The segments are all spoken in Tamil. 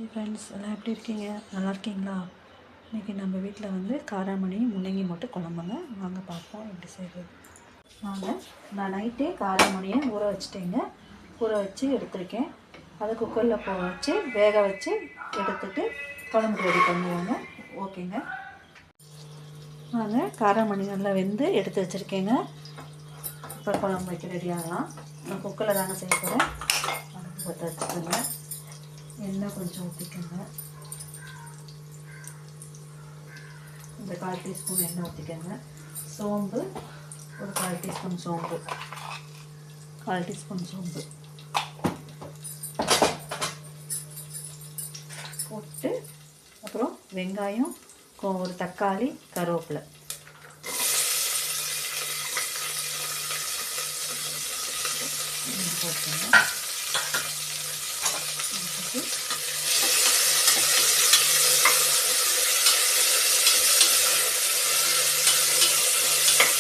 ஹாய் ஃப்ரெண்ட்ஸ், எல்லாம் எப்படி இருக்கீங்க? நல்லா இருக்கீங்களா? இன்றைக்கி நம்ம வீட்டில் வந்து காராமணி முள்ளங்கி மட்டும் குழம்புங்க. வாங்க பார்ப்போம் எப்படி செய்கிறது. வாங்க, நான் நைட்டே காராமணியை ஊற வச்சுட்டேங்க. ஊற வச்சு எடுத்துருக்கேன். அதை குக்கரில் வச்சு வேக வச்சு எடுத்துட்டு குழம்பு ரெடி பண்ணுவோங்க. ஓகேங்க. வாங்க, காராமணி நல்லா வெந்து எடுத்து வச்சுருக்கேங்க. இப்போ குழம்பு வைக்க ரெடி ஆகலாம். நான் குக்கரில் தாங்க செய்ய போகிறேன். பற்ற வச்சுக்கோங்க. எண்ணெய் கொஞ்சம் ஊற்றிக்கோங்க. இந்த 1/4 டீஸ்பூன் எண்ணெய் ஊற்றிக்கோங்க. சோம்பு ஒரு 1/4 டீஸ்பூன் சோம்பு, 1/4 டீஸ்பூன் சோம்பு போட்டு, அப்புறம் வெங்காயம், ஒரு தக்காளி, கருவேப்பிலை போட்டுங்க.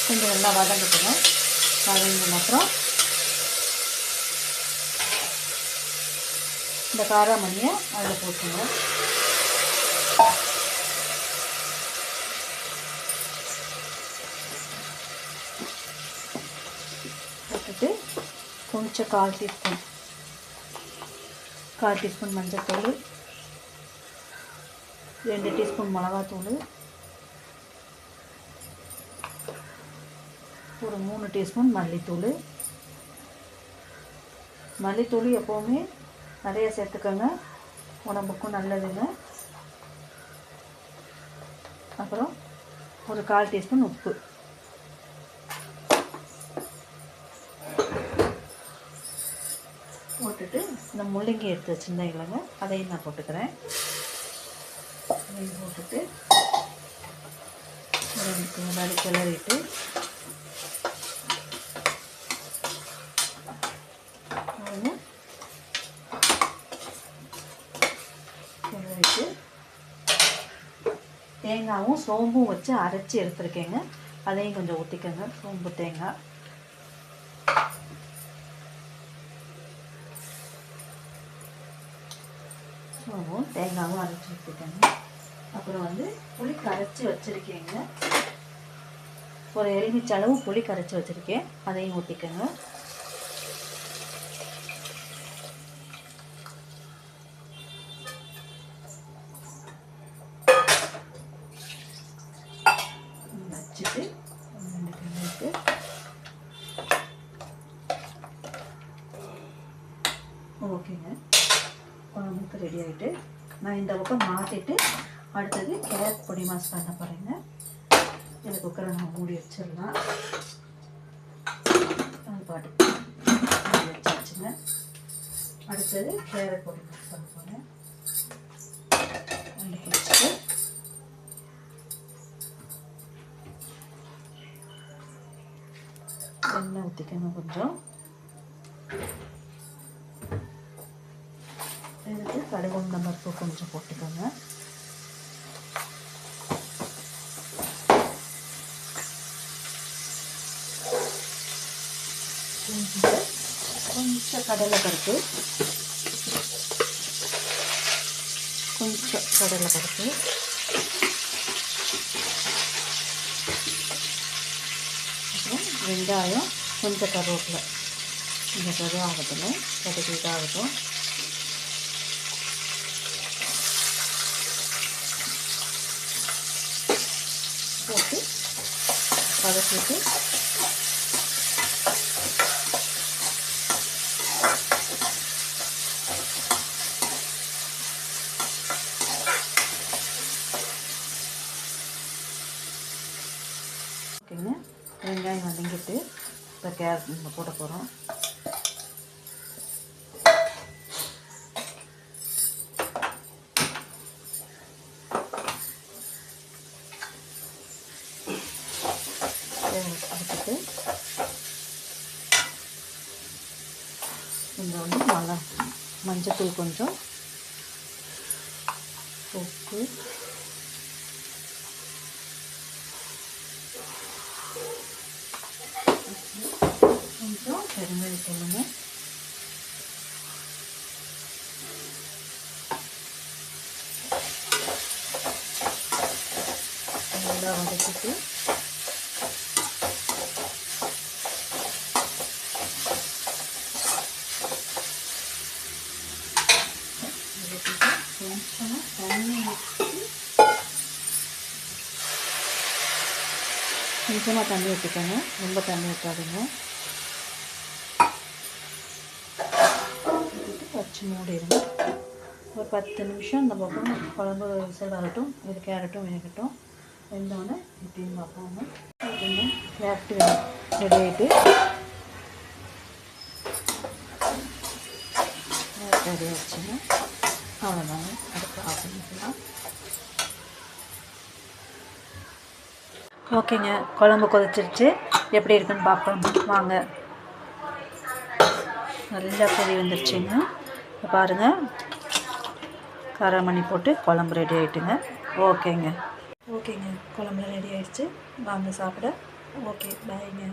கொஞ்சம் நல்லா வதங்கட்டுங்க. வதங்கின அப்புறம் இந்த காராமணியை அதில் போட்டுங்க. போட்டுட்டு கொஞ்சம் 1/4 டீஸ்பூன் மஞ்சள்தூள், 2 டீஸ்பூன் மிளகாத்தூள், ஒரு 3 டீஸ்பூன் மல்லித்தூள். மல்லித்தூள் எப்போவுமே நிறைய சேர்த்துக்கோங்க, உடம்புக்கும் நல்லதுங்க. அப்புறம் ஒரு 1/4 டீஸ்பூன் உப்பு போட்டுட்டு, இந்த முள்ளங்கி எடுத்து வச்சுருந்தேன் இல்லைங்க, அதையும் நான் போட்டுக்கிறேன். அதையும் போட்டுட்டு நல்லா கிளறிட்டு தேங்காயும் சோம்பும் வச்சு அரைச்சி எடுத்துருக்கேங்க. அதையும் கொஞ்சம் ஊற்றிக்கோங்க. சோம்பு தேங்காய் சோம்பும் தேங்காயும் அரைச்சி ஊற்றிக்கோங்க. அப்புறம் வந்து புளி கரைச்சி வச்சுருக்கேங்க. ஒரு எலுமிச்சை அளவு புளி கரைச்சி வச்சுருக்கேன், அதையும் ஊற்றிக்கோங்க. வச்சுட்டு ஓகேங்க, குழம்புக்கு ரெடி ஆகிட்டு நான் இந்த பக்கம் மாற்றிட்டு அடுத்தது கேரட் பொடி மாஸ் பண்ண போகிறேங்க. இந்த குக்கரை நம்ம மூடி வச்சிடலாம். அது பாட்டு வச்சாச்சுங்க. அடுத்தது கேரட் பொடி மாஸ் பண்ண போகிறேன். அன்றைக்கி வச்சுட்டு எண்ணெய் ஊற்றிக்கணும். கொஞ்சம் இதுக்கு கடுகு உளுந்தம் பருப்பு கொஞ்சம் போட்டுக்கோங்க. கொஞ்சம் கடலைப்பருப்பு, அப்புறம் வெங்காயம், கொஞ்சம் கருவேப்பிலை. இந்த கருவாகட்டும், கடுகு இதாகட்டும். போட்டு வதக்கிட்டு ஓகேங்க. வெங்காயம் வதங்கிட்டு இப்போ கேரட் நம்ம போட போகிறோம். எடுத்துட்டு கொஞ்சம் வந்து மஞ்சத்தூள், கொஞ்சம் உப்பு, கொஞ்சம் பெருங்காயத்தூளுங்க. நல்லா வதக்கிட்டு கொஞ்சமாக தண்ணி ஊற்றிக்கோங்க, ரொம்ப தண்ணி ஊற்றாதுங்க. வச்சு மூடிடுங்க. ஒரு 10 நிமிஷம் இந்த பக்கம் குழம்பு விசில் வரட்டும். இது கேரட்டும் வேகட்டும். வெந்தோடனே இப்படின்னு பார்ப்போங்க. ஓகேங்க, கேரட்டு ரெடி ஆகிட்டு ரெடி ஆகிடுச்சுங்க. அவ்வளோதாங்க, அடுப்பு ஆஃப் பண்ணிக்கலாம். ஓகேங்க, குழம்பு கொதிச்சிருச்சு. எப்படி இருக்குன்னு பார்ப்போம் வாங்க. நல்லா கொதி வந்துருச்சுங்க. இப்போ பாருங்கள், காராமணி போட்டு குழம்பு ரெடி ஆகிட்டுங்க. ஓகேங்க, குழம்பு ரெடி ஆகிடுச்சு. வாங்க சாப்பிட. ஓகே, பாய்ங்க.